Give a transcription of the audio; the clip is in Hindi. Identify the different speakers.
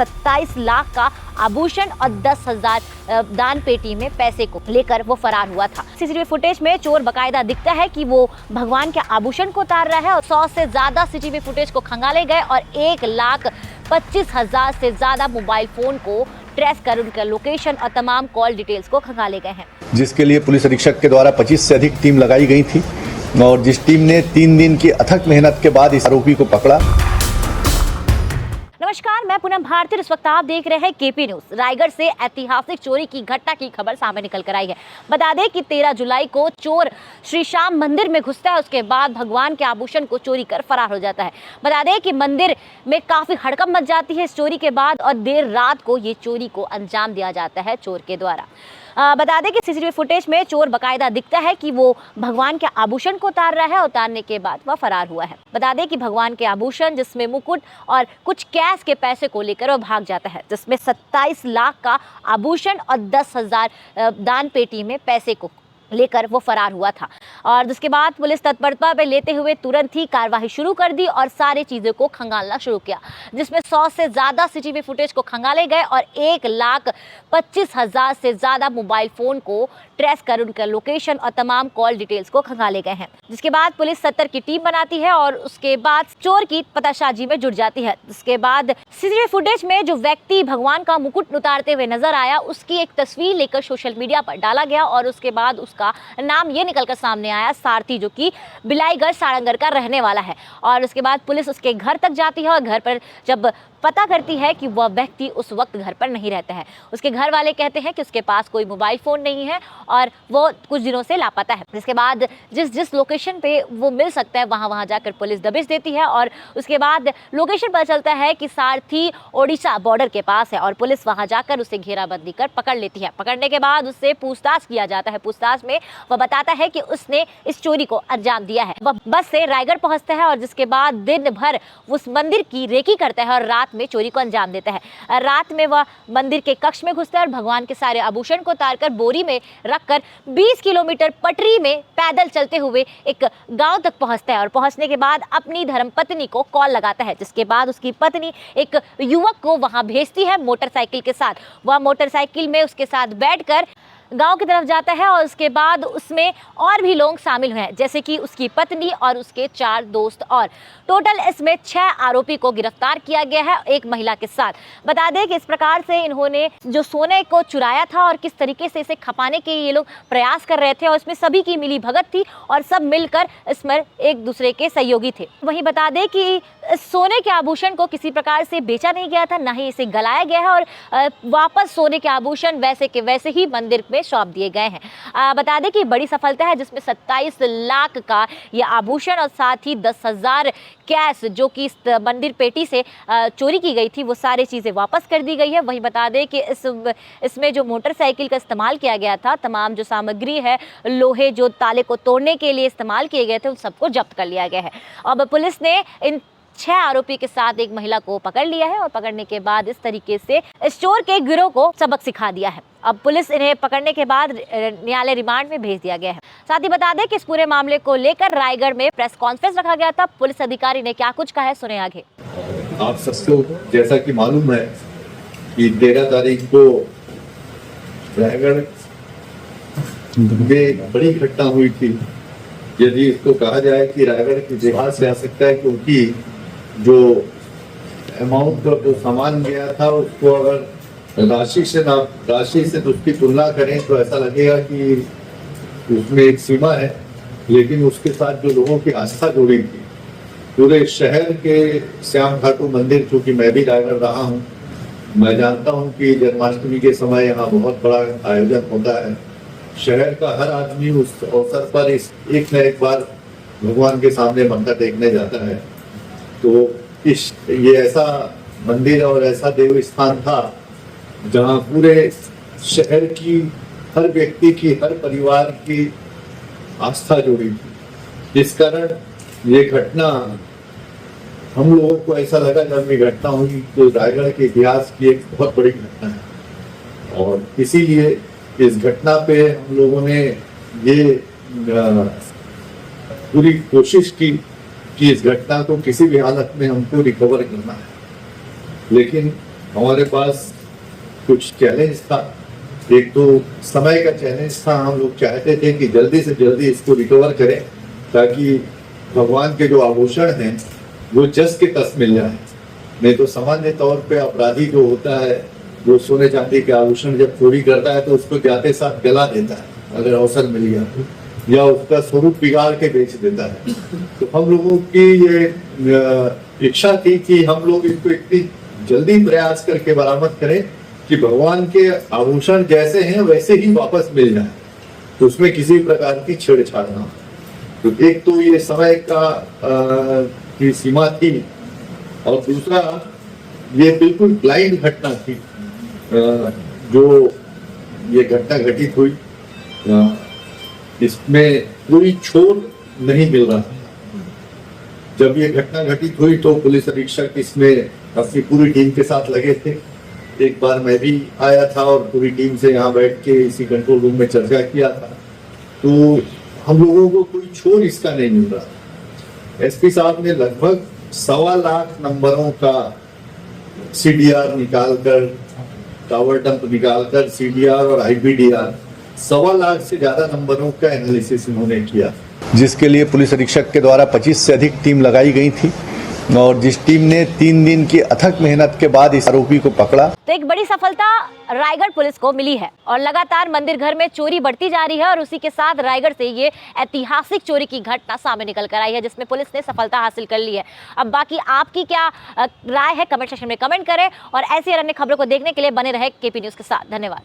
Speaker 1: 27 लाख का आभूषण और 10,000 दान पेटी में पैसे को लेकर वो फरार हुआ था। सीसीटीवी फुटेज में चोर बकायदा दिखता है कि वो भगवान के आभूषण को उतार रहा है और 100 से ज्यादा सीसीटीवी फुटेज को खंगाले गए और 1,25,000 से ज्यादा मोबाइल फोन को ट्रेस कर उनका लोकेशन और तमाम कॉल डिटेल्स को खंगाले गए हैं,
Speaker 2: जिसके लिए पुलिस अधीक्षक के द्वारा 25 से अधिक टीम लगाई गई थी और जिस टीम ने 3 दिन की अथक मेहनत के बाद इस आरोपी को पकड़ा।
Speaker 1: नमस्कार, मैं पूनम भारती। इस वक्त आप देख रहे हैं केपी न्यूज। रायगढ़ से ऐतिहासिक चोरी की घटना की खबर सामने निकल कर आई है। बता दें कि 13 जुलाई को चोर श्री श्याम मंदिर में घुसता है, उसके बाद भगवान के आभूषण को चोरी कर फरार हो जाता है। बता दें कि मंदिर में काफी हड़कंप मच जाती है इस चोरी के बाद और देर रात को ये चोरी को अंजाम दिया जाता है चोर के द्वारा। बता दें कि सीसीटीवी फुटेज में चोर बकायदा दिखता है कि वो भगवान के आभूषण को उतार रहा है। उतारने के बाद वह फरार हुआ है। बता दें कि भगवान के आभूषण जिसमें मुकुट और कुछ कैश के पैसे को लेकर वह भाग जाता है, जिसमें 27 लाख का आभूषण और 10,000 दान पेटी में पैसे को लेकर वो फरार हुआ था। और जिसके बाद पुलिस तत्परता पे लेते हुए तुरंत ही कार्रवाई शुरू कर दी और सारी चीज़ों को खंगालना शुरू किया, जिसमें 100 से ज़्यादा सीसीटीवी फुटेज को खंगाले गए और 1,25,000 से ज़्यादा मोबाइल फ़ोन को ट्रेस कर उनका लोकेशन और तमाम कॉल डिटेल्स को खंगाले गए हैं। जिसके बाद पुलिस 70 की टीम बनाती है और उसके बाद चोर की पतासाजी में जुट जाती है। जिसके बाद सीसीटीवी फुटेज में जो व्यक्ति भगवान का मुकुट उतारते हुए नजर आया, उसकी एक तस्वीर लेकर सोशल मीडिया पर डाला गया और उसके बाद उसका नाम ये निकलकर सामने आया सारथी, जो कि बिलाईगढ़ सारंगढ़ का रहने वाला है। और उसके बाद पुलिस उसके घर तक जाती है और घर पर जब पता करती है कि वह व्यक्ति उस वक्त घर पर नहीं रहता है। उसके घर वाले कहते हैं कि उसके पास कोई मोबाइल फ़ोन नहीं है और वो कुछ दिनों से लापता है। जिसके बाद जिस लोकेशन पे वो मिल सकता है वहाँ जाकर पुलिस दबिश देती है और उसके बाद लोकेशन पता चलता है कि सारथी ओडिशा बॉर्डर के पास है और पुलिस वहाँ जाकर उसे घेराबंदी कर पकड़ लेती है। पकड़ने के बाद उससे पूछताछ किया जाता है। पूछताछ में वह बताता है कि उसने इस चोरी को अंजाम दिया है। वह बस से रायगढ़ पहुँचता है और जिसके बाद दिन भर उस मंदिर की रेकी करता है और रात में चोरी को अंजाम देता है। रात में वह मंदिर के कक्ष में घुसता है और भगवान के सारे आभूषण को उतारकर बोरी में रखकर 20 किलोमीटर पटरी में पैदल चलते हुए एक गांव तक पहुंचता है और पहुंचने के बाद अपनी धर्मपत्नी को कॉल लगाता है। जिसके बाद उसकी पत्नी एक युवक को वहां भेजती है मोटरसाइकिल के साथ। वह मोटरसाइकिल में उसके साथ बैठकर गांव की तरफ जाता है और उसके बाद उसमें और भी लोग शामिल हुए हैं, जैसे कि उसकी पत्नी और उसके 4 दोस्त और टोटल इसमें 6 आरोपी को गिरफ्तार किया गया है, एक महिला के साथ। बता दें कि इस प्रकार से इन्होंने जो सोने को चुराया था और किस तरीके से इसे खपाने के ये लोग प्रयास कर रहे थे और इसमें सभी की मिली भगत थी और सब मिलकर इसमें एक दूसरे के सहयोगी थे। वहीं बता दें कि सोने के आभूषण को किसी प्रकार से बेचा नहीं गया था, ना ही इसे गलाया गया है और वापस सोने के आभूषण वैसे के वैसे ही मंदिर में सौंप दिए गए हैं। बता दें कि बड़ी सफलता है, जिसमें 27 लाख का ये आभूषण और साथ ही 10,000 कैश जो कि इस मंदिर पेटी से चोरी की गई थी, वो सारी चीज़ें वापस कर दी गई है। वहीं बता दें कि इसमें जो मोटरसाइकिल का इस्तेमाल किया गया था, तमाम जो सामग्री है, लोहे जो ताले को तोड़ने के लिए इस्तेमाल किए गए थे, उन सबको जब्त कर लिया गया है। अब पुलिस ने इन 6 आरोपी के साथ एक महिला को पकड़ लिया है और पकड़ने के बाद इस तरीके से इस चोर के गिरोह को सबक सिखा दिया है। अब पुलिस इन्हें पकड़ने के बाद न्यायालय रिमांड में भेज दिया गया है। साथ ही बता दें कि इस पूरे मामले को लेकर रायगढ़ में प्रेस कॉन्फ्रेंस रखा गया था। पुलिस अधिकारी ने क्या कुछ कहा है, सुने आगे।
Speaker 3: आप सबको जैसा कि मालूम है कि 13 तारीख को रायगढ़ में बड़ी घटना हुई थी। यदि इसको कहा जाए कि रायगढ़ के इतिहास से आ सकता है, क्योंकि जो अमाउंट का जो सामान गया था उसको अगर राशि से उसकी तुलना करें तो ऐसा लगेगा कि उसमें एक सीमा है, लेकिन उसके साथ जो लोगों की आस्था जुड़ी थी, पूरे शहर के श्याम खाटू मंदिर, चूंकि मैं भी रायगढ़ रहा हूँ, मैं जानता हूँ कि जन्माष्टमी के समय यहाँ बहुत बड़ा आयोजन होता है। शहर का हर आदमी उस अवसर पर एक न एक बार भगवान के सामने मत्था टेकने जाता है। तो ये ऐसा मंदिर और ऐसा देव स्थान था जहाँ पूरे शहर की हर व्यक्ति की, हर परिवार की आस्था जुड़ी थी। जिस कारण ये घटना हम लोगों को ऐसा लगा जब ये घटना हुई तो रायगढ़ के इतिहास की एक बहुत बड़ी घटना है और इसीलिए इस घटना पे हम लोगों ने ये पूरी कोशिश की कि इस घटना को किसी भी हालत में हमको रिकवर करना है। लेकिन हमारे पास कुछ चैलेंज था। एक तो समय का चैलेंज था, हम लोग चाहते थे कि जल्दी से जल्दी इसको रिकवर करें ताकि भगवान के जो आभूषण हैं वो जस के तस मिल जाए। नहीं तो सामान्य तौर पे अपराधी जो होता है वो सोने चांदी के आभूषण जब चोरी करता है तो उसको जाते साथ गला देता है अगर अवसर मिल गया तो, या उसका स्वरूप बिगाड़ के बेच देता है। तो हम लोगों की ये इच्छा थी कि हम लोग इसको इतनी जल्दी प्रयास करके बरामद करें कि भगवान के आभूषण जैसे हैं वैसे ही वापस मिल जाए, तो उसमें किसी प्रकार की छेड़छाड़ ना हो। तो एक तो ये समय का की सीमा थी और दूसरा ये बिल्कुल ब्लाइंड घटना थी। जो ये घटना घटित हुई इसमें कोई छोर नहीं मिल रहा था। जब ये घटना घटित हुई तो पुलिस अधीक्षक इसमें अपनी पूरी टीम के साथ लगे थे। एक बार मैं भी आया था और पूरी टीम से यहाँ बैठ के इसी कंट्रोल रूम में चर्चा किया था। तो हम लोगों को कोई छोर इसका नहीं मिल रहा। एसपी साहब ने लगभग 1.25 लाख नंबरों का सीडीआर निकालकर, टावर डंप निकालकर सीडीआर और आईपीडीआर 1.25 लाख से ज्यादा नंबरों का एनालिसिस इन्होंने किया,
Speaker 2: जिसके लिए पुलिस अधीक्षक के द्वारा 25 से अधिक टीम लगाई गई थी और जिस टीम ने 3 दिन की अथक मेहनत के बाद इस आरोपी को पकड़ा।
Speaker 1: तो एक बड़ी सफलता रायगढ़ पुलिस को मिली है और लगातार मंदिर घर में चोरी बढ़ती जा रही है और उसी के साथ रायगढ़ से ये ऐतिहासिक चोरी की घटना सामने निकल कर आई है जिसमें पुलिस ने सफलता हासिल कर ली है। अब बाकी आपकी क्या राय है कमेंट सेक्शन में कमेंट करें और ऐसी अन्य खबरों को देखने के लिए बने रहे केपी न्यूज़ के साथ। धन्यवाद।